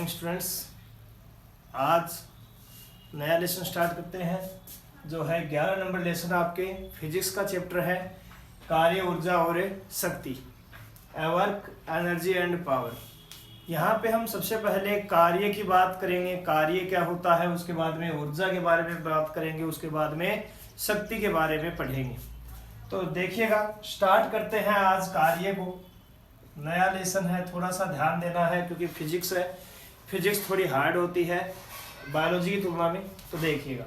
Students, आज नया lesson start करते हैं जो है 11 नंबर लेसन आपके फिजिक्स का चैप्टर है कार्य, ऊर्जा और शक्ति, वर्क, एनर्जी एंड पावर। यहाँ पे हम सबसे पहले कार्य की बात करेंगे, कार्य क्या होता है, उसके बाद में ऊर्जा के बारे में बात करेंगे, उसके बाद में शक्ति के बारे में पढ़ेंगे। तो देखिएगा, स्टार्ट करते हैं आज कार्य को। नया लेसन है, थोड़ा सा ध्यान देना है क्योंकि फिजिक्स है, फिजिक्स थोड़ी हार्ड होती है बायोलॉजी की तुलना में। तो देखिएगा,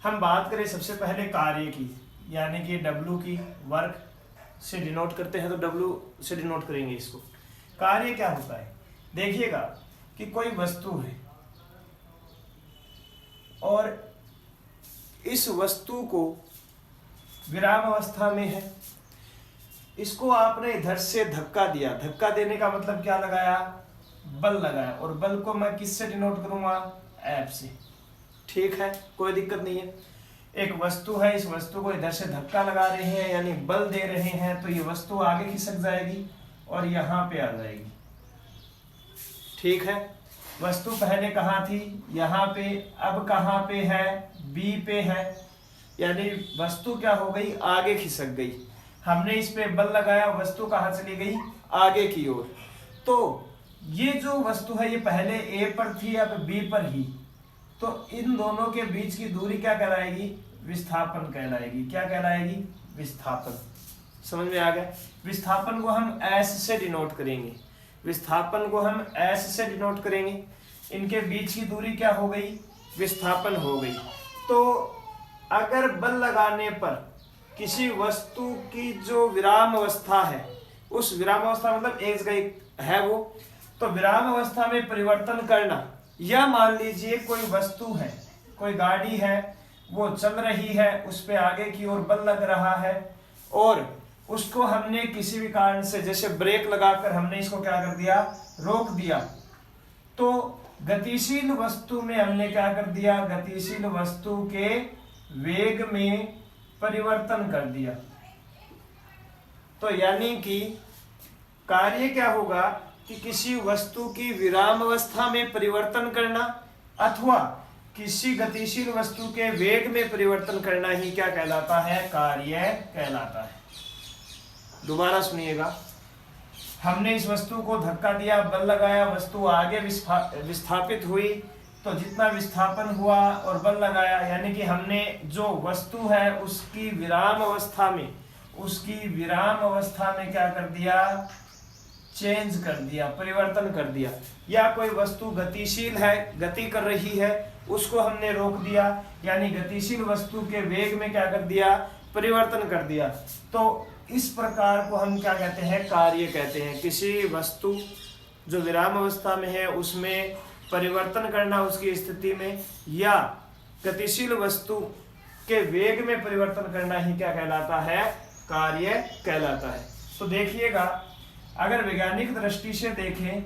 हम बात करें सबसे पहले कार्य की, यानी कि W की, वर्क से डिनोट करते हैं तो W से डिनोट करेंगे इसको। कार्य क्या होता है, देखिएगा कि कोई वस्तु है और इस वस्तु को विराम अवस्था में है, इसको आपने इधर से धक्का दिया। धक्का देने का मतलब क्या लगाया, बल लगाया, और बल को मैं किससे डिनोट करूंगा, F से। ठीक है, कोई दिक्कत नहीं है। एक वस्तु है, इस वस्तु को इधर से धक्का लगा रहे हैं यानी बल दे रहे हैं, तो ये वस्तु आगे खिसक जाएगी और यहाँ पे आ जाएगी। ठीक है, वस्तु पहले कहाँ थी, यहाँ पे, अब कहाँ पे है, B पे है, यानी वस्तु क्या हो गई, आगे खिसक गई। हमने इस पे बल लगाया, वस्तु कहाँ चली गई, आगे की ओर। तो ये जो वस्तु है ये पहले A पर थी, अब B पर ही, तो इन दोनों के बीच की दूरी क्या कहलाएगी, विस्थापन कहलाएगी। क्या कहलाएगी, विस्थापन। समझ में आ गया। विस्थापन को हम S से डिनोट करेंगे, विस्थापन को हम S से डिनोट करेंगे। इनके बीच की दूरी क्या हो गई, विस्थापन हो गई। तो अगर बल लगाने पर किसी वस्तु की जो विराम अवस्था है, उस विराम अवस्था मतलब एक जगह है वो, तो विराम अवस्था में परिवर्तन करना, या मान लीजिए कोई वस्तु है, कोई गाड़ी है, वो चल रही है, उस पे आगे की ओर बल लग रहा है और उसको हमने किसी भी कारण से, जैसे ब्रेक लगाकर हमने इसको क्या कर दिया, रोक दिया, तो गतिशील वस्तु में हमने क्या कर दिया, गतिशील वस्तु के वेग में परिवर्तन कर दिया। तो यानी कि कार्य क्या होगा कि किसी वस्तु की विराम अवस्था में परिवर्तन करना अथवा किसी गतिशील वस्तु के वेग में परिवर्तन करना ही क्या कहलाता है, कार्य कहलाता है। दोबारा सुनिएगा, हमने इस वस्तु को धक्का दिया, बल लगाया, वस्तु आगे विस्थापित हुई, तो जितना विस्थापन हुआ और बल लगाया, यानी कि हमने जो वस्तु है उसकी विराम अवस्था में, उसकी विराम अवस्था में क्या कर दिया, चेंज कर दिया, परिवर्तन कर दिया। या कोई वस्तु गतिशील है, गति कर रही है, उसको हमने रोक दिया, यानी गतिशील वस्तु के वेग में क्या कर दिया, परिवर्तन कर दिया। तो इस प्रकार को हम क्या कहते हैं, कार्य कहते हैं। किसी वस्तु जो विराम अवस्था में है उसमें परिवर्तन करना उसकी स्थिति में, या गतिशील वस्तु के वेग में परिवर्तन करना ही क्या कहलाता है, कार्य कहलाता है। तो देखिएगा, अगर वैज्ञानिक दृष्टि से देखें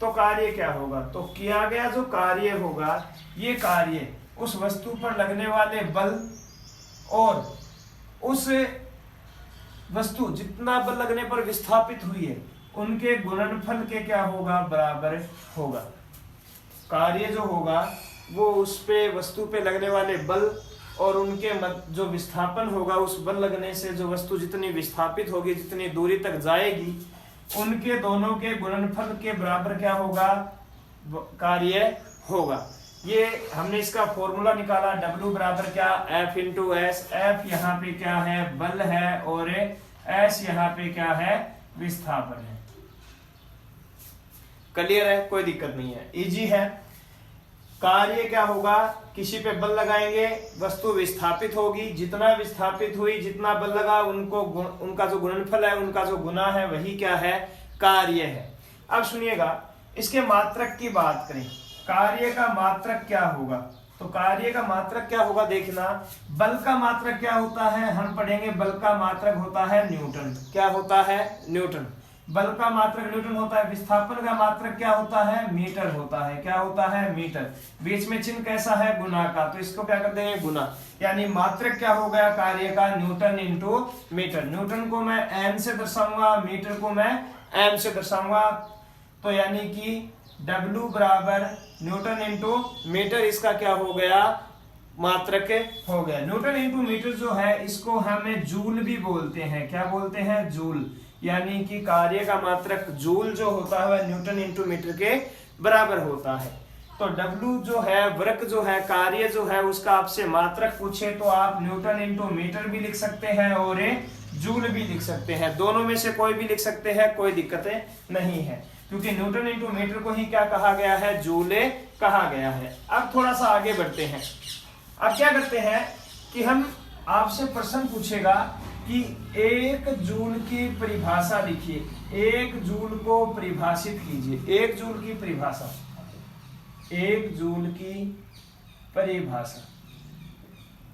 तो कार्य क्या होगा, तो किया गया जो कार्य होगा, ये कार्य उस वस्तु पर लगने वाले बल और उस वस्तु जितना बल लगने पर विस्थापित हुई है उनके गुणनफल के क्या होगा, बराबर होगा। कार्य जो होगा वो उस पे, वस्तु पे लगने वाले बल और उनके जो विस्थापन होगा, उस बल लगने से जो वस्तु जितनी विस्थापित होगी, जितनी दूरी तक जाएगी, उनके दोनों के गुणनफल के बराबर क्या होगा, कार्य होगा। ये हमने इसका फॉर्मूला निकाला, W बराबर क्या, F इंटू S। F यहाँ पे क्या है, बल है, और S यहाँ पे क्या है, विस्थापन है। क्लियर है, कोई दिक्कत नहीं है, इजी है। कार्य क्या होगा, किसी पे बल लगाएंगे, वस्तु विस्थापित होगी, जितना विस्थापित हुई, जितना बल लगा, उनका जो गुणनफल है, उनका जो गुना है, वही क्या है, कार्य है। अब सुनिएगा, इसके मात्रक की बात करें, कार्य का मात्रक क्या होगा, तो कार्य का मात्रक क्या होगा, देखना, बल का मात्रक क्या होता है, हम पढ़ेंगे, बल का मात्रक होता है न्यूटन। क्या होता है, न्यूटन। बल का मात्रक न्यूटन होता है। विस्थापन का मात्रक क्या होता है, मीटर होता है। क्या होता है, मीटर। बीच में चिन्ह कैसा है, गुना का, तो इसको क्या कर देंगे, गुना, यानी मात्रक क्या हो गया कार्य का, न्यूटन इंटू मीटर। न्यूटन को मैं N से दर्शाऊंगा, मीटर को मैं M से दर्शाऊंगा, तो यानी कि W बराबर न्यूटन इंटू मीटर, इसका क्या हो गया, मात्रक हो गया। न्यूटन इंटू मीटर जो है इसको हमें जूल भी बोलते हैं। क्या बोलते हैं, जूल, यानी कि कार्य का मात्रक जूल जो होता है वह न्यूटन इंटू मीटर के बराबर होता है। तो W जो है, वर्क जो है, कार्य जो है, उसका आपसे मात्रक पूछे तो आप न्यूटन इंटू मीटर भी लिख सकते हैं और जूल भी लिख सकते हैं। दोनों में से कोई भी लिख सकते हैं, कोई दिक्कतें नहीं है, क्योंकि न्यूटन इंटू मीटर को ही क्या कहा गया है, जूल कहा गया है। अब थोड़ा सा आगे बढ़ते हैं। अब क्या करते हैं कि हम आपसे प्रश्न पूछेगा कि एक जूल की परिभाषा लिखिए। एक जूल को परिभाषित कीजिए। एक जूल की परिभाषा, एक जूल की परिभाषा।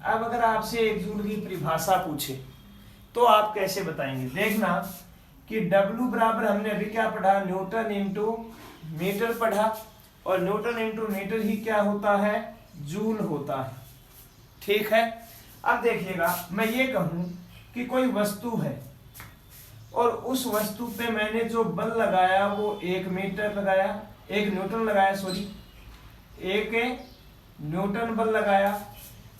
अब अगर आपसे एक जूल की परिभाषा पूछे तो आप कैसे बताएंगे? देखना कि W बराबर हमने अभी क्या पढ़ा, न्यूटन इंटू मीटर पढ़ा, और न्यूटन इंटू मीटर ही क्या होता है, जूल होता है। ठीक है। अब देखिएगा, मैं ये कहूं कि कोई वस्तु है और उस वस्तु पे मैंने जो बल लगाया वो 1 मीटर लगाया, 1 न्यूटन लगाया, सॉरी 1 न्यूटन बल लगाया,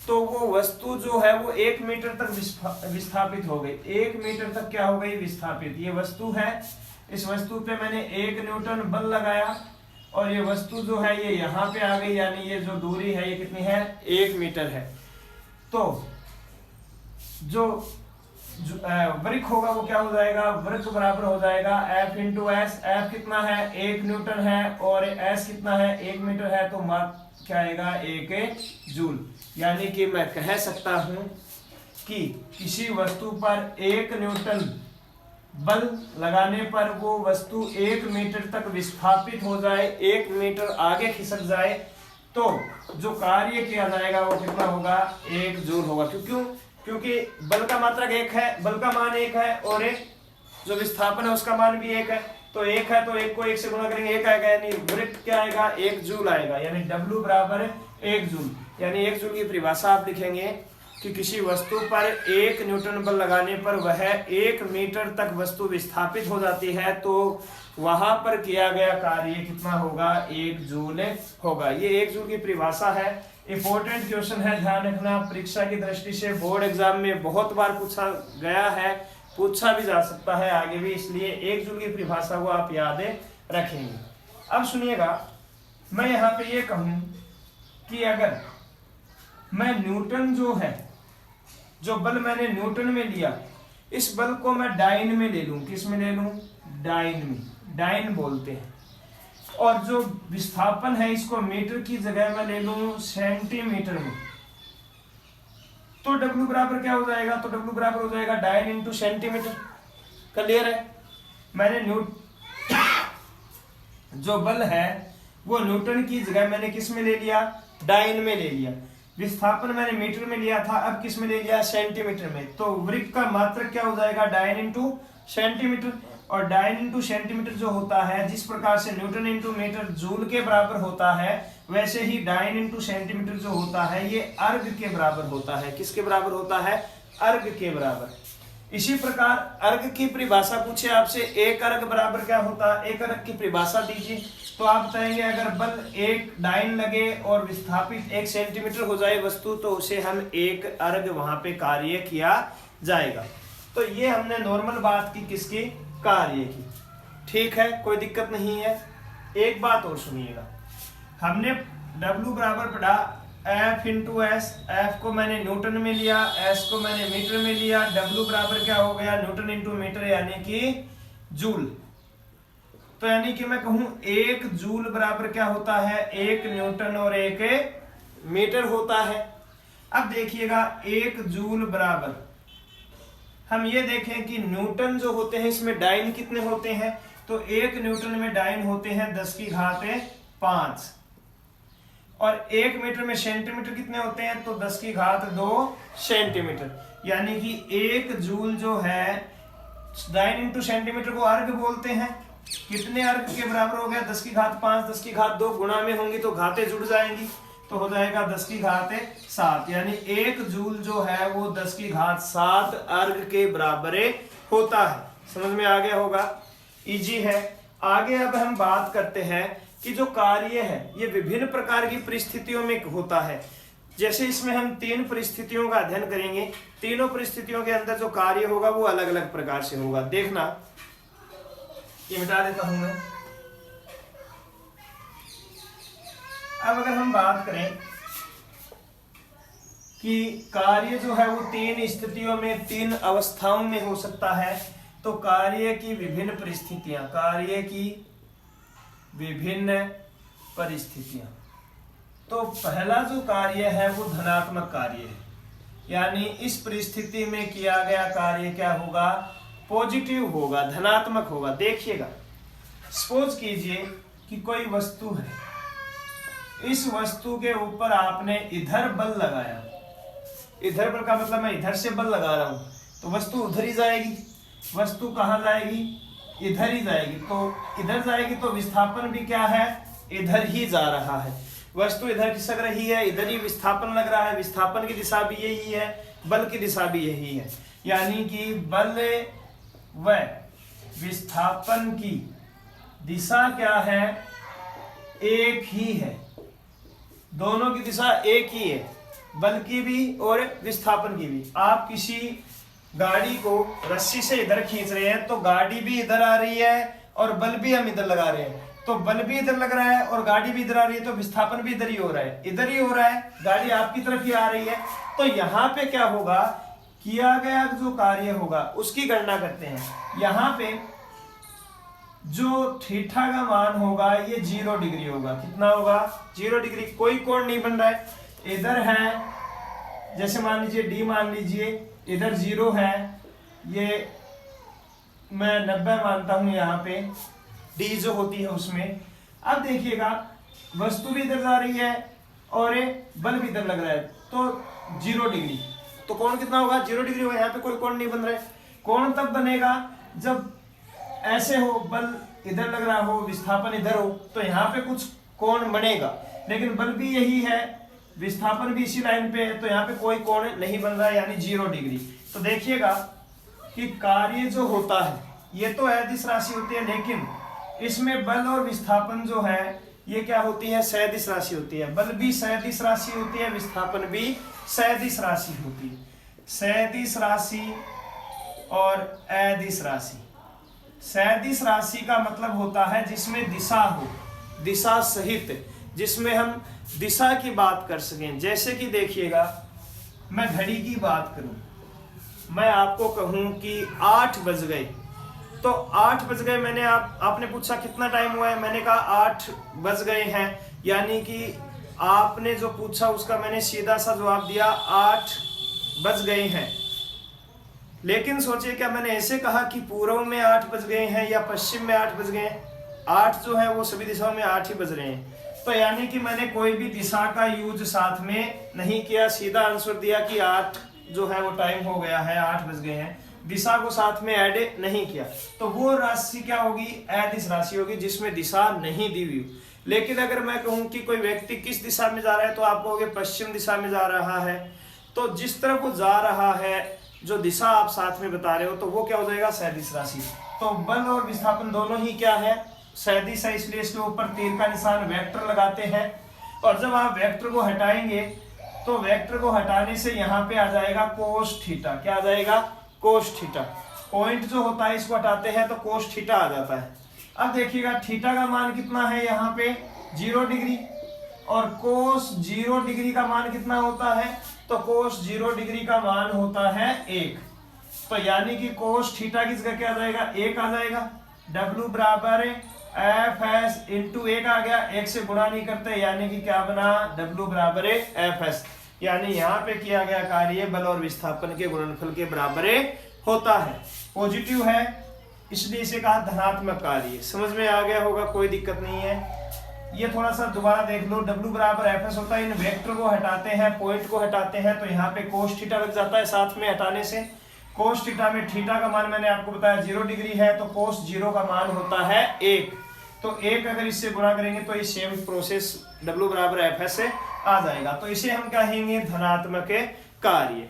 तो वो वस्तु जो है वो 1 मीटर तक विस्थापित हो गई। 1 मीटर तक क्या हो गई, विस्थापित। ये वस्तु है, इस वस्तु पे मैंने 1 न्यूटन बल लगाया और ये वस्तु जो है ये यहाँ पे आ गई, यानी ये जो दूरी है ये कितनी है, 1 मीटर है। तो जो वृक्क होगा वो क्या हो जाएगा, वृक्क बराबर हो जाएगा F इंटू एस। एफ कितना है, 1 न्यूटन है, और एस कितना है, 1 मीटर है, तो क्या आएगा, 1 जूल। यानी कि मैं कह सकता हूं कि किसी वस्तु पर 1 न्यूटन बल लगाने पर वो वस्तु 1 मीटर तक विस्थापित हो जाए, 1 मीटर आगे खिसक जाए, तो जो कार्य किया जाएगा वो कितना होगा, 1 जूल होगा। क्योंकि बल का मात्रक 1 है, बल का मान 1 है, और एक जो विस्थापन है उसका मान भी 1 है, तो 1 है तो 1 को 1 से गुणा करेंगे, 1 आएगा, यानी वृत्त क्या आएगा, 1 जूल आएगा। यानी W बराबर 1 जूल। यानी 1 जूल की परिभाषा आप लिखेंगे कि किसी वस्तु पर 1 न्यूटन बल लगाने पर वह 1 मीटर तक वस्तु विस्थापित हो जाती है, तो वहां पर किया गया कार्य कितना होगा, 1 जूल होगा। ये 1 जूल की परिभाषा है। इंपॉर्टेंट क्वेश्चन है, ध्यान रखना, परीक्षा की दृष्टि से बोर्ड एग्जाम में बहुत बार पूछा गया है, पूछा भी जा सकता है आगे भी, इसलिए 1 जूल की परिभाषा को आप याद रखेंगे। अब सुनिएगा, मैं यहाँ पे ये कहूँ कि अगर मैं न्यूटन जो है, जो बल मैंने न्यूटन में लिया, इस बल को मैं डाइन में ले लूं, किस में ले लूं, डाइन में, डाइन बोलते हैं, और जो विस्थापन है इसको मीटर की जगह मैं ले लूं सेंटीमीटर में, तो W बराबर क्या हो जाएगा, तो W बराबर हो जाएगा डाइन इंटू सेंटीमीटर। क्लियर है? मैंने जो बल है वो न्यूटन की जगह मैंने किस में ले लिया, डाइन में ले लिया। विस्थापन मैंने मीटर में लिया था, अब किस में ले लिया, सेंटीमीटर में। तो वृत्त का मात्रक क्या हो जाएगा, डाइन इंटू सेंटीमीटर। और डाइन इंटू सेंटीमीटर जो होता है, जिस प्रकार से न्यूटन इंटू मीटर जूल के बराबर होता है, वैसे ही डाइन इंटू सेंटीमीटर जो होता है ये अर्ग के बराबर होता है। किसके बराबर होता है, अर्ग के बराबर। इसी प्रकार अर्ग की परिभाषा पूछे आपसे, 1 अर्ग बराबर क्या होता है, 1 अर्ग की परिभाषा दीजिए, तो आप बताएंगे अगर बल 1 डाइन लगे और विस्थापित 1 सेंटीमीटर हो जाए वस्तु, तो उसे हम 1 अर्ग वहां पे कार्य किया जाएगा। तो ये हमने नॉर्मल बात की, किसकी, कार्य की। ठीक है, कोई दिक्कत नहीं है। एक बात और सुनिएगा, हमने W बराबर पढ़ा F इंटू एस। एफ को मैंने न्यूटन में लिया, एस को मैंने मीटर में लिया, W बराबर क्या हो गया, न्यूटन इंटू मीटर, यानी कि जूल। तो यानी कि मैं कहूं 1 जूल बराबर क्या होता है, 1 न्यूटन और 1 मीटर होता है। अब देखिएगा 1 जूल बराबर, हम ये देखें कि न्यूटन जो होते हैं इसमें डाइन कितने होते हैं, तो 1 न्यूटन में डाइन होते हैं 10 की घात 5, और 1 मीटर में सेंटीमीटर कितने होते हैं, तो 10 की घात 2 सेंटीमीटर। यानी कि 1 जूल जो है, डाइन इंटू सेंटीमीटर को अर्ग बोलते हैं। कितने अर्ग के बराबर हो गया, 10 की घात 5, 10 की घात 2 गुणा में होंगी तो घातें जुड़ जाएंगी, तो हो जाएगा 10 की घात 7। यानी 1 जूल जो है वो 10 की घात 7 अर्ग के बराबर होता है। समझ में आ गया होगा, इजी है। आगे अब हम बात करते हैं कि जो कार्य है ये विभिन्न प्रकार की परिस्थितियों में होता है। जैसे इसमें हम 3 परिस्थितियों का अध्ययन करेंगे, तीनों परिस्थितियों के अंदर जो कार्य होगा वो अलग अलग प्रकार से होगा। देखना, ये मिटा देता हूं मैं। अब अगर हम बात करें कि कार्य जो है वो 3 स्थितियों में, 3 अवस्थाओं में हो सकता है, तो कार्य की विभिन्न परिस्थितियां, कार्य की विभिन्न परिस्थितियां। तो पहला जो कार्य है वो धनात्मक कार्य है, यानी इस परिस्थिति में किया गया कार्य क्या होगा, पॉजिटिव होगा, धनात्मक होगा। देखिएगा, सपोज कीजिए कि कोई वस्तु है, इस वस्तु के ऊपर आपने इधर बल लगाया, इधर बल का मतलब मैं इधर से बल लगा रहा हूं, तो वस्तु उधर ही जाएगी। वस्तु कहां जाएगी, इधर ही जाएगी। तो इधर जाएगी तो विस्थापन भी क्या है, इधर ही जा रहा है। वस्तु इधर खिसक रही है, इधर ही विस्थापन लग रहा है, विस्थापन की दिशा भी यही है, बल की दिशा भी यही है, यानी कि बल व विस्थापन की दिशा क्या है, एक ही है। दोनों की दिशा एक ही है, बल की भी और विस्थापन की भी। आप किसी गाड़ी को रस्सी से इधर खींच रहे हैं तो गाड़ी भी इधर आ रही है और बल भी हम इधर लगा रहे हैं, तो बल भी इधर लग रहा है और गाड़ी भी इधर आ रही है, तो विस्थापन भी इधर ही हो रहा है, इधर ही हो रहा है, गाड़ी आपकी तरफ ही आ रही है। तो यहाँ पे क्या होगा, किया गया जो कार्य होगा उसकी गणना करते हैं। यहाँ पे जो थीटा का मान होगा ये 0 डिग्री होगा। कितना होगा, 0 डिग्री। कोई कोण नहीं बन रहा है, इधर है, जैसे मान लीजिए d मान लीजिए, इधर 0 है, ये मैं 90 मानता हूं यहाँ पे, d जो होती है उसमें। अब देखिएगा, वस्तु भी इधर जा रही है और बल भी इधर लग रहा है, तो 0 डिग्री। तो कोण कितना होगा, 0 डिग्री होगा। यहाँ पे कोई कोण नहीं बन रहा है। कोण तब बनेगा जब ऐसे हो, बल इधर लग रहा हो, विस्थापन इधर हो, तो यहाँ पे कुछ कोण बनेगा। लेकिन बल भी यही है, विस्थापन भी इसी लाइन पे है, तो यहाँ पे कोई कोण नहीं बन रहा है, यानी 0 डिग्री। तो देखिएगा कि कार्य जो होता है ये तो अदिश राशि होती है, लेकिन इसमें बल और विस्थापन जो है ये क्या होती है, सदिश राशि होती है। बल भी सदिश राशि होती है, विस्थापन भी सदिश राशि होती है। सदिश राशि और अदिश राशि। सदिश राशि का मतलब होता है जिसमें दिशा हो, दिशा सहित, जिसमें हम दिशा की बात कर सकें। जैसे कि देखिएगा, मैं घड़ी की बात करूं, मैं आपको कहूं कि 8 बज गए, तो 8 बज गए, मैंने आपने पूछा कितना टाइम हुआ है, मैंने कहा 8 बज गए हैं, यानी कि आपने जो पूछा उसका मैंने सीधा सा जवाब दिया, 8 बज गए हैं। लेकिन सोचिए, क्या मैंने ऐसे कहा कि पूर्व में 8 बज गए हैं या पश्चिम में 8 बज गए हैं? 8 जो है वो सभी दिशाओं में 8 ही बज रहे हैं। तो यानी कि मैंने कोई भी दिशा का यूज साथ में नहीं किया, सीधा आंसर दिया कि 8 जो है वो टाइम हो गया है, 8 बज गए हैं, दिशा को साथ में ऐड नहीं किया। तो वो राशि क्या होगी, अदिश राशि होगी, जिसमें दिशा नहीं दी हुई। लेकिन अगर मैं कहूं कि कोई व्यक्ति किस दिशा में जा रहा है, तो आप कहोगे पश्चिम दिशा में जा रहा है। तो जिस तरफ वो जा रहा है, जो दिशा आप साथ में बता रहे हो, तो वो क्या हो जाएगा, सदिश राशि। तो बल और विस्थापन दोनों ही क्या है, सदिश है, इसलिए इसके ऊपर तीर का निशान वेक्टर लगाते हैं। और जब आप वेक्टर को हटाएंगे तो वेक्टर को हटाने से यहाँ पे आ जाएगा कोस थीटा। क्या आ जाएगा, कोस थीटा। पॉइंट जो होता है इसको हटाते हैं तो कोस थीटा आ जाता है। अब देखिएगा थीटा का मान कितना है, यहाँ पे 0 डिग्री, और कोस 0 डिग्री का मान कितना होता है, तो कोस 0 डिग्री का मान होता है 1। तो यानी कि कोस थीटा की जगह क्या आ जाएगा, 1 आ जाएगा। W बराबर FS इंटू 1 आ गया, 1 से गुणा नहीं करते, यानी कि क्या बना, W बराबर FS। यानी यहाँ पे किया गया कार्य बल और विस्थापन के गुणनफल के बराबर होता है। पॉजिटिव है इसलिए इसे कहा धनात्मक कार्य। समझ में आ गया होगा, कोई दिक्कत नहीं है। ये थोड़ा सा दोबारा देख लो, W बराबर FS होता है, इन वेक्टर को हटाते हैं, पॉइंट को हटाते हैं, तो यहाँ पे कोस थीटा लग जाता है साथ में हटाने से। कोस थीटा में थीटा का मान मैंने आपको बताया 0 डिग्री है, तो कोस 0 का मान होता है 1। तो 1 अगर इससे गुणा करेंगे तो ये सेम प्रोसेस W बराबर FS से आ जाएगा। तो इसे हम कहेंगे धनात्मक कार्य।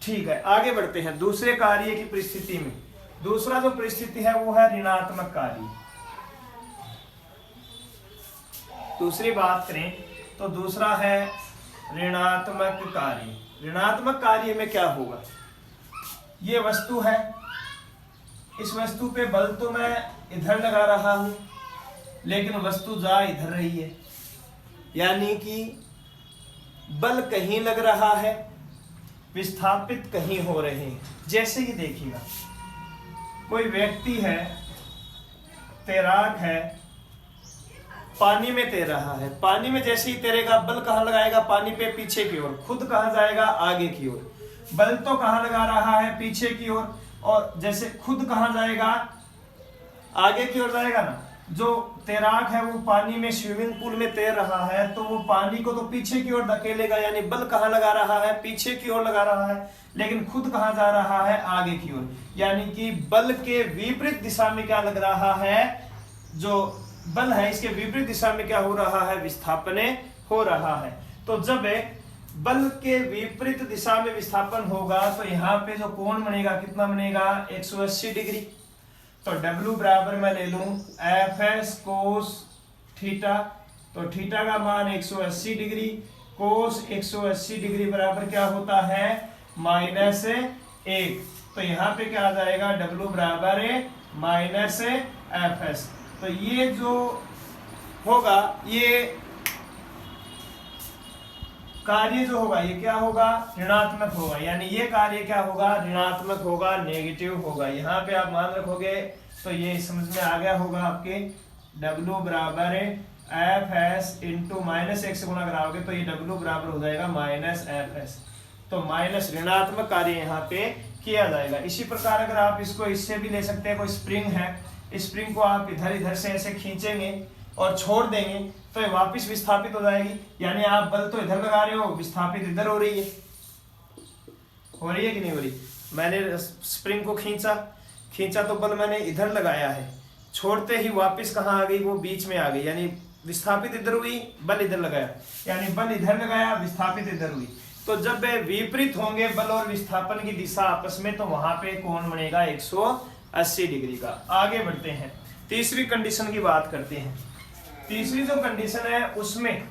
ठीक है, आगे बढ़ते हैं दूसरे कार्य की परिस्थिति में। दूसरा जो परिस्थिति है वो है ऋणात्मक कार्य। दूसरी बात करें तो दूसरा है ऋणात्मक कार्य। ऋणात्मक कार्य में क्या होगा, ये वस्तु है, इस वस्तु पे बल तो मैं इधर लगा रहा हूं लेकिन वस्तु जा इधर रही है, यानी कि बल कहीं लग रहा है, विस्थापित कहीं हो रहे हैं। जैसे कि देखिएगा, कोई व्यक्ति है, तैराक है, पानी में तैर रहा है, पानी में जैसे ही तैरेगा बल कहाँ लगाएगा, पानी पे पीछे की ओर, खुद कहाँ जाएगा, आगे की ओर। बल तो कहाँ लगा रहा है, पीछे की ओर, और जैसे खुद कहाँ जाएगा, आगे की ओर जाएगा ना। जो तैराक है वो पानी में स्विमिंग पूल में तैर रहा है तो वो पानी को तो पीछे की ओर धकेलेगा, यानी बल कहाँ लगा रहा है, पीछे की ओर लगा रहा है, लेकिन खुद कहाँ जा रहा है, आगे की ओर। यानी कि बल के विपरीत दिशा में क्या लग रहा है, जो बल है इसके विपरीत दिशा में क्या हो रहा है, विस्थापन हो रहा है। तो जब बल के विपरीत दिशा में विस्थापन होगा तो यहाँ पे जो कोण बनेगा कितना बनेगा, 180 डिग्री। तो W बराबर मैं ले लूं Fs कोस थीटा, तो थीटा का मान 180 डिग्री, कोस 180 डिग्री बराबर क्या होता है, -1। तो यहाँ पे क्या आ जाएगा, W बराबर -Fs। तो ये जो होगा, ये कार्य जो होगा ये क्या होगा, ऋणात्मक होगा, यानी ये कार्य क्या होगा, ऋणात्मक होगा, नेगेटिव होगा। यहाँ पे आप मान रखोगे तो ये समझ में आ गया होगा आपके, W बराबर Fs इंटू -1 से गुणा कराओगे तो ये W बराबर हो जाएगा -Fs। तो माइनस ऋणात्मक कार्य यहाँ पे किया जाएगा। इसी प्रकार अगर आप इसको इससे भी ले सकते हैं, कोई स्प्रिंग है, स्प्रिंग को आप इधर से ऐसे खींचेंगे और छोड़ देंगे तो ये वापस विस्थापित हो जाएगी, यानी आप बल तो इधर लगा रहे हो, विस्थापित इधर हो रही है कि नहीं हो रही। मैंने स्प्रिंग को खींचा तो बल मैंने इधर लगाया है, छोड़ते ही वापस कहाँ आ गई, वो बीच में आ गई, यानी विस्थापित इधर हुई, बल इधर लगाया, यानी बल इधर लगाया, विस्थापित इधर हुई। तो जब विपरीत होंगे बल और विस्थापन की दिशा आपस में, तो वहां पे कोण बनेगा 180 डिग्री का। आगे बढ़ते हैं, तीसरी कंडीशन की बात करते हैं। तीसरी जो कंडीशन है उसमें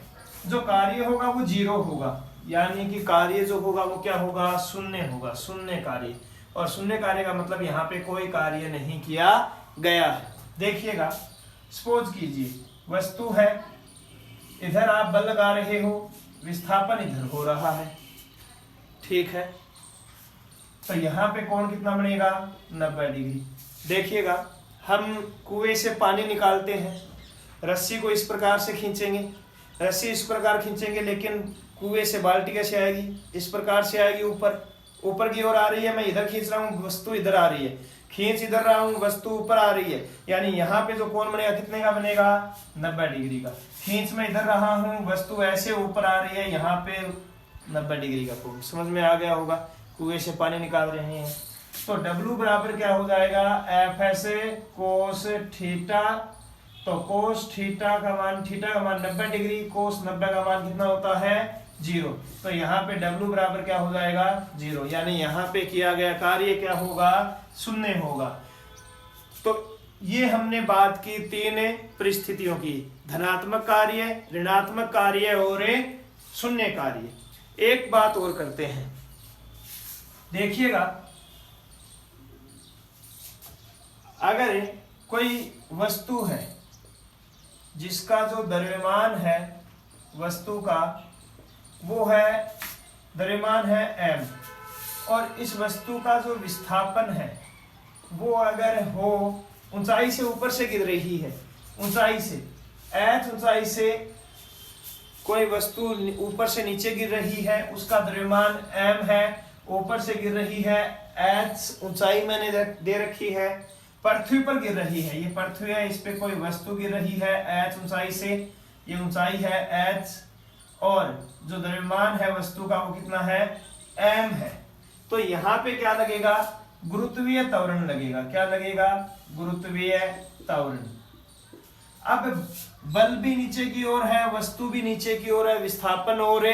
जो कार्य होगा वो 0 होगा, यानी कि कार्य जो होगा वो क्या होगा, शून्य होगा, शून्य कार्य। और शून्य कार्य का मतलब यहाँ पे कोई कार्य नहीं किया गया है। देखिएगा, सपोज कीजिए वस्तु है, इधर आप बल लगा रहे हो, विस्थापन इधर हो रहा है, ठीक है। तो यहाँ पे कोण कितना बनेगा, 90 डिग्री। देखिएगा, हम कुएं से पानी निकालते हैं, रस्सी को इस प्रकार से खींचेंगे, रस्सी इस प्रकार खींचेंगे, लेकिन कुएं से बाल्टी कैसे आएगी, इस प्रकार से आएगी, ऊपर की ओर आ रही है। मैं इधर खींच रहा हूँ, वस्तु इधर आ रही है, खींच इधर रहा हूँ, वस्तु ऊपर आ रही है, यानी यहाँ पे जो कोण बनेगा कितने का बनेगा, 90 डिग्री का। खींच मैं इधर रहा हूँ, वस्तु ऐसे ऊपर आ रही है, यहाँ पे 90 डिग्री का कोण। समझ में आ गया होगा, कुएं से पानी निकाल रहे हैं। तो W बराबर क्या हो जाएगा, Fs कोस थीटा। तो कोस थीटा का मान 90 डिग्री, कोस 90 का मान कितना होता है, 0। तो यहाँ पे W बराबर क्या हो जाएगा, 0, यानी यहाँ पे किया गया कार्य क्या होगा, शून्य होगा। तो ये हमने बात की 3 परिस्थितियों की, धनात्मक कार्य, ऋणात्मक कार्य और शून्य कार्य। एक बात और करते हैं, देखिएगा, अगर कोई वस्तु है जिसका जो द्रव्यमान है वस्तु का वो है, द्रव्यमान है m, और इस वस्तु का जो विस्थापन है वो अगर हो, ऊंचाई से ऊपर से गिर रही है, ऊंचाई से h ऊंचाई से कोई वस्तु ऊपर से नीचे गिर रही है, उसका द्रव्यमान m है, ऊपर से गिर रही है, h ऊंचाई मैंने दे रखी है, पृथ्वी पर गिर रही है, ये पृथ्वी है, इस पे कोई वस्तु गिर रही है h ऊंचाई से, ये ऊंचाई है h, और जो द्रव्यमान है वस्तु का वो कितना है, m है। तो यहाँ पे क्या लगेगा, गुरुत्वीय त्वरण लगेगा। क्या लगेगा, गुरुत्वीय त्वरण। अब बल भी नीचे की ओर है, वस्तु भी नीचे की ओर है, विस्थापन और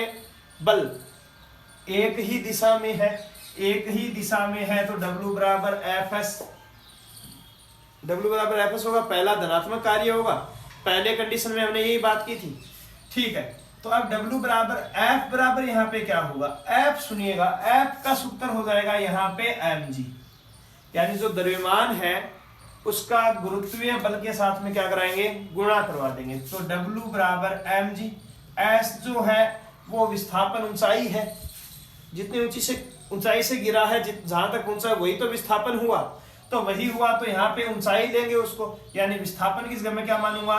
बल एक ही दिशा में है, तो W बराबर Fs होगा, पहला धनात्मक कार्य होगा, पहले कंडीशन में हमने यही बात की थी। ठीक है, तो अब W बराबर F बराबर यहाँ पे क्या होगा, F सुनिएगा, F का सूत्र हो जाएगा यहाँ पे mg, यानी जो द्रव्यमान है उसका गुरुत्वीय बल के साथ में क्या कराएंगे, गुणा करवा देंगे। तो W बराबर mg, S जो है वो विस्थापन ऊंचाई है, जितनी ऊंचाई से गिरा है, जहां तक पहुंचा वही तो विस्थापन हुआ, तो वही हुआ, तो यहाँ पे ऊंचाई लेंगे उसको, यानी विस्थापन की जगह में क्या मानूंगा,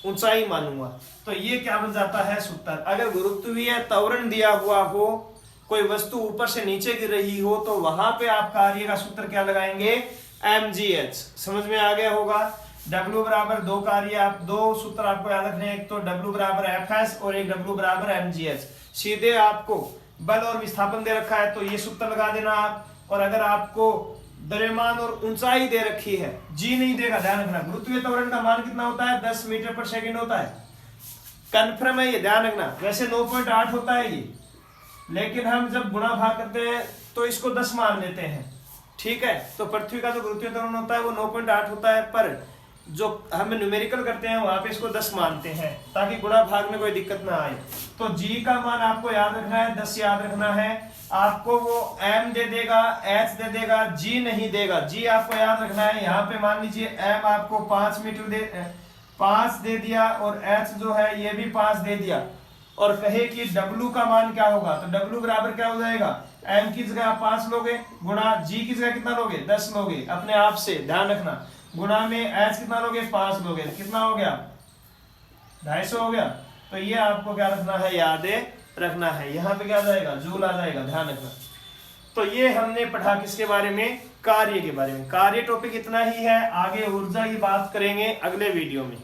ऊंचाई मानूंगा। तो ये क्या बन जाता है सूत्र। अगर गुरुत्वीय त्वरण दिया हुआ हो, कोई वस्तु ऊपर से नीचे गिर रही हो, तो वहां पे आप कार्य का सूत्र क्या लगाएंगे, mgh। समझ में आ गया होगा। W बराबर दो कार्य, आप दो सूत्र आपको याद रखने हैं, एक तो W बराबर fs और एक W बराबर mgh। सीधे आपको बल और विस्थापन दे रखा है तो ये सूत्र लगा देना आप, और अगर आपको द्रव्यमान और ऊंचाई दे रखी है, जी नहीं देगा, ध्यान रखना। गुरुत्वीय त्वरण का मान कितना होता है, 10 मीटर पर सेकंड होता है, कन्फर्म है ये, ध्यान रखना। वैसे 9.8 होता है ये, लेकिन हम जब गुणा भाग करते हैं तो इसको 10 मान लेते हैं। ठीक है, तो पृथ्वी का जो गुरुत्वीय त्वरण होता है वो 9.8 होता है, पर जो हम न्यूमेरिकल करते हैं वहां पे इसको 10 मानते हैं, ताकि गुणा भाग में कोई दिक्कत ना आए। तो जी का मान आपको याद रखना है, 10 याद रखना है। आपको वो m दे देगा, h दे देगा, g नहीं देगा। g आपको याद रखना है, यहाँ पे मान लीजिए m आपको 5 दे दिया, और h जो है ये भी 5 दे दिया, और कहे कि w का मान क्या होगा, तो w बराबर क्या हो जाएगा, m की जगह आप 5 लोगे, गुणा g की जगह कितना लोगे, 10 लोगे अपने आप से, ध्यान रखना। गुणा में h कितना लोगे, 5 लोगे, कितना हो गया, 250 हो गया। तो ये आपको क्या रखना है, याद रखना है। यहाँ पे क्या आ जाएगा, जूल आ जाएगा, ध्यान रखना। तो ये हमने पढ़ा किसके बारे में, कार्य के बारे में। कार्य टॉपिक इतना ही है, आगे ऊर्जा की बात करेंगे अगले वीडियो में।